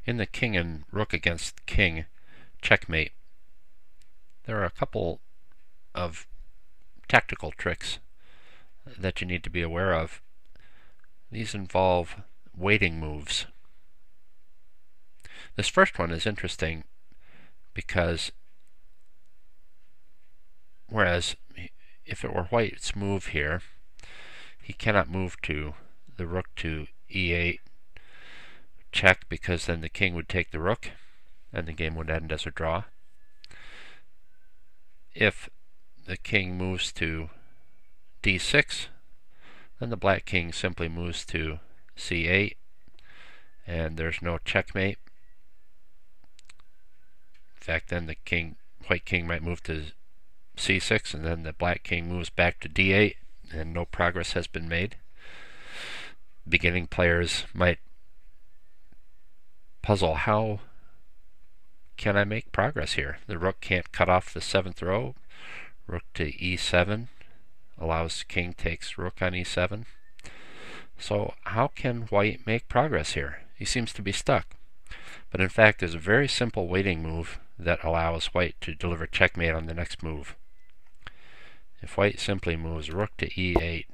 In the king and rook against king checkmate, there are a couple of tactical tricks that you need to be aware of. These involve waiting moves. This first one is interesting because whereas if it were white's move here, he cannot move to the rook to e8 check, because then the king would take the rook and the game would end as a draw. If the king moves to d6, then the black king simply moves to c8 and there's no checkmate. In fact, then the white king might move to c6 and then the black king moves back to d8 and no progress has been made. Beginning players might puzzle, how can I make progress here? The rook can't cut off the 7th row. Rook to e7 allows king takes rook on e7. So how can white make progress here? He seems to be stuck. But in fact, there's a very simple waiting move that allows white to deliver checkmate on the next move. If white simply moves rook to e8,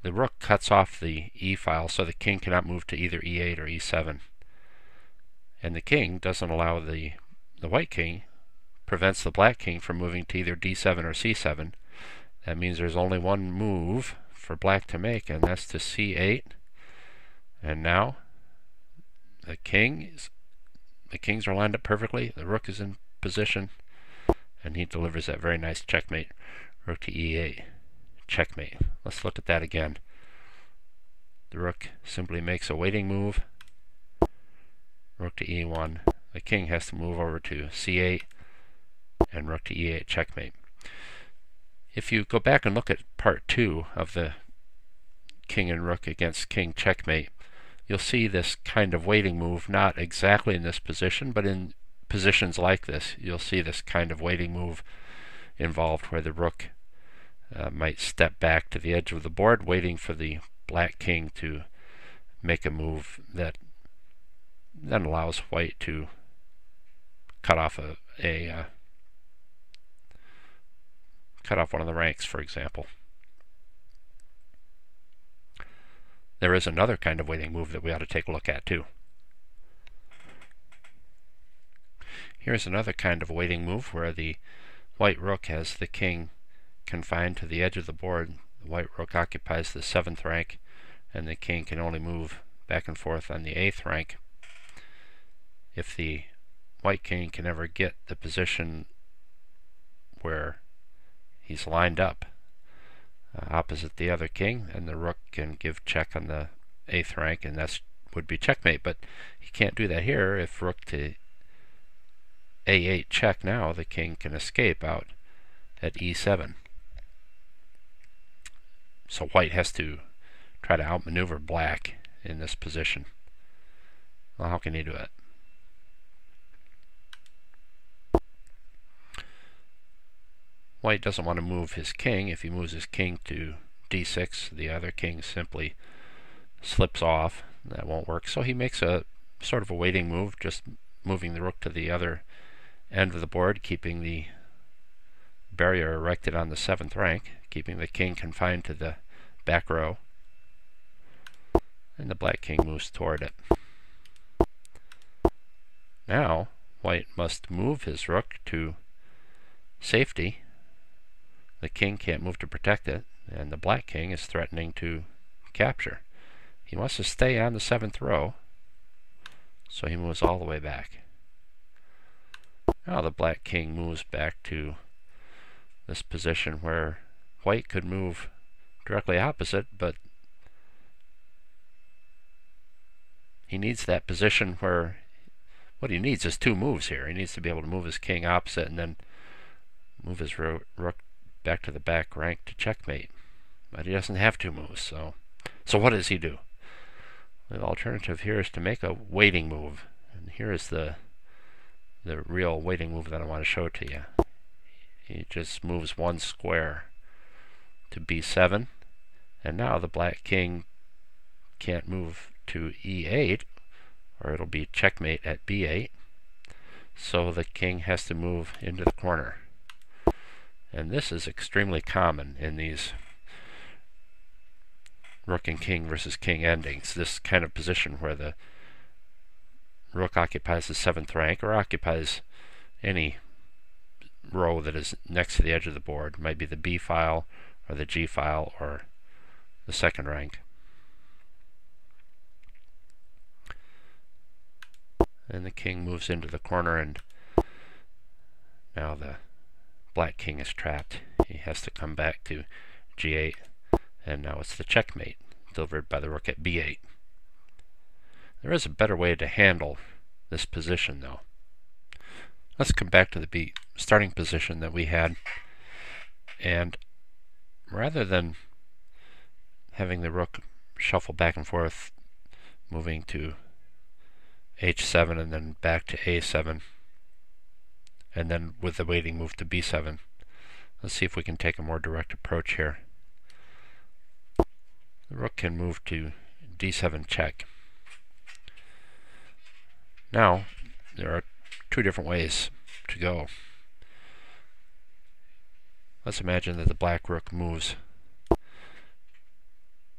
the rook cuts off the e file, so the king cannot move to either e8 or e7. And the king doesn't allow the white king, prevents the black king from moving to either d7 or c7. That means there's only one move for black to make, and that's to c8. And now the kings are lined up perfectly. The rook is in position, and he delivers that very nice checkmate. Rook to e8, checkmate. Let's look at that again. The rook simply makes a waiting move. Rook to e1. The king has to move over to c8, and rook to e8, checkmate. If you go back and look at part 2 of the king and rook against king checkmate, you'll see this kind of waiting move, not exactly in this position, but in positions like this. You'll see this kind of waiting move involved where the rook might step back to the edge of the board, waiting for the black king to make a move that then allows white to cut off cut off one of the ranks, for example. There is another kind of waiting move that we ought to take a look at too. Here's another kind of waiting move where the white rook has the king confined to the edge of the board. The white rook occupies the 7th rank, and the king can only move back and forth on the 8th rank. If the white king can ever get the position where he's lined up opposite the other king, and the rook can give check on the 8th rank, and that would be checkmate. But he can't do that here. If rook to a8 check, now the king can escape out at e7. So white has to try to outmaneuver black in this position. Well, how can he do it? White doesn't want to move his king. If he moves his king to d6, the other king simply slips off. That won't work. So he makes a sort of a waiting move, just moving the rook to the other end of the board, keeping the barrier erected on the 7th rank, keeping the king confined to the back row. And the black king moves toward it. Now, white must move his rook to safety. The king can't move to protect it, and the black king is threatening to capture. He wants to stay on the 7th row, so he moves all the way back. Now the black king moves back to this position where white could move directly opposite, but he needs that position where what he needs is 2 moves here. He needs to be able to move his king opposite and then move his rook back to the back rank to checkmate. But he doesn't have 2 moves, so what does he do? The alternative here is to make a waiting move. And here is the real waiting move that I want to show to you. He just moves 1 square to b7, and now the black king can't move to e8, or it'll be checkmate at b8. So the king has to move into the corner. And this is extremely common in these rook and king versus king endings. This kind of position where the rook occupies the 7th rank or occupies any row that is next to the edge of the board. It might be the B file or the G file or the 2nd rank. And the king moves into the corner, and now the black king is trapped. He has to come back to G8, and now it's the checkmate delivered by the rook at B8. There is a better way to handle this position, though. Let's come back to the starting position that we had, and rather than having the rook shuffle back and forth, moving to H7 and then back to A7, and then with the waiting move to B7, let's see if we can take a more direct approach here. The rook can move to D7 check. Now, there are two different ways to go. Let's imagine that the black rook moves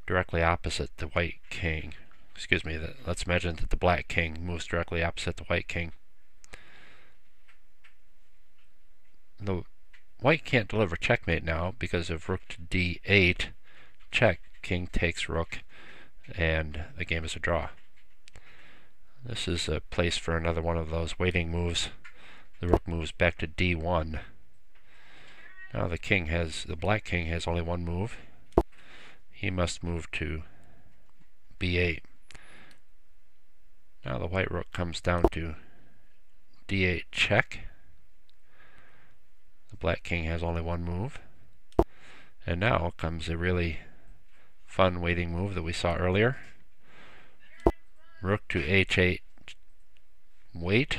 directly opposite the white king. Let's imagine that the black king moves directly opposite the white king. The white can't deliver checkmate now because of rook to D8 check. King takes rook, and the game is a draw. This is a place for another one of those waiting moves. The rook moves back to D1. Now the black king has only one move. He must move to B8. Now the white rook comes down to D8 check. The black king has only one move. And now comes a really fun waiting move that we saw earlier. Rook to H8 wait.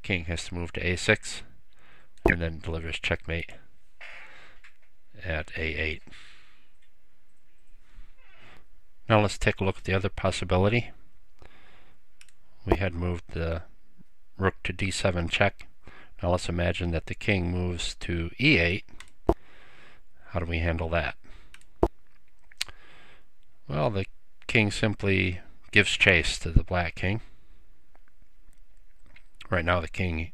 King has to move to A6 and then delivers checkmate at A8. Now let's take a look at the other possibility. We had moved the rook to D7 check. Now let's imagine that the king moves to E8. How do we handle that? Well, the king simply gives chase to the black king. Right now the king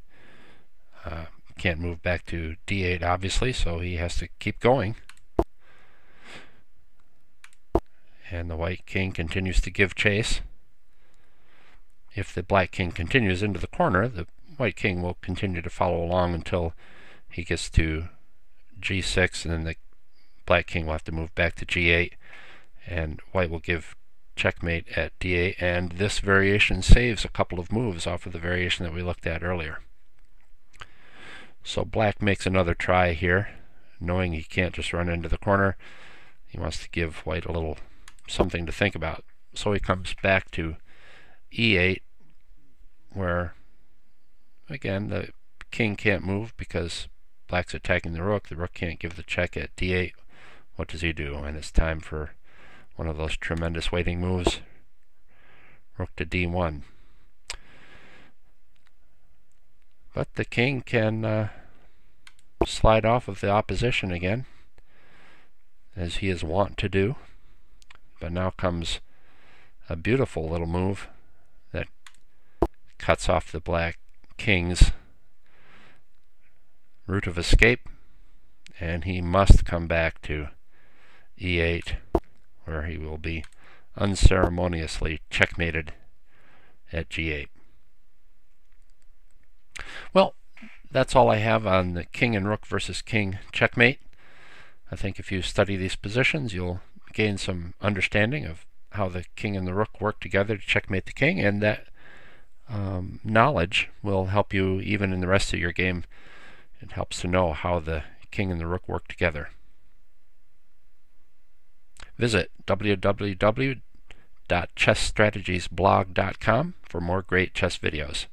can't move back to D8 obviously, so he has to keep going. And the white king continues to give chase. If the black king continues into the corner, the white king will continue to follow along until he gets to G6, and then the black king will have to move back to G8, and white will give checkmate at D8, and this variation saves a couple of moves off of the variation that we looked at earlier. So black makes another try here, knowing he can't just run into the corner. He wants to give white a little something to think about. So he comes back to E8, where again the king can't move because black's attacking the rook. The rook can't give the check at D8. What does he do? And it's time for one of those tremendous waiting moves. Rook to D1. But the king can slide off of the opposition again, as he is wont to do. But now comes a beautiful little move that cuts off the black king's route of escape, and he must come back to E8, where he will be unceremoniously checkmated at G8. Well, that's all I have on the king and rook versus king checkmate. I think if you study these positions, you'll gain some understanding of how the king and the rook work together to checkmate the king, and that knowledge will help you even in the rest of your game. It helps to know how the king and the rook work together. Visit www.chessstrategiesblog.com for more great chess videos.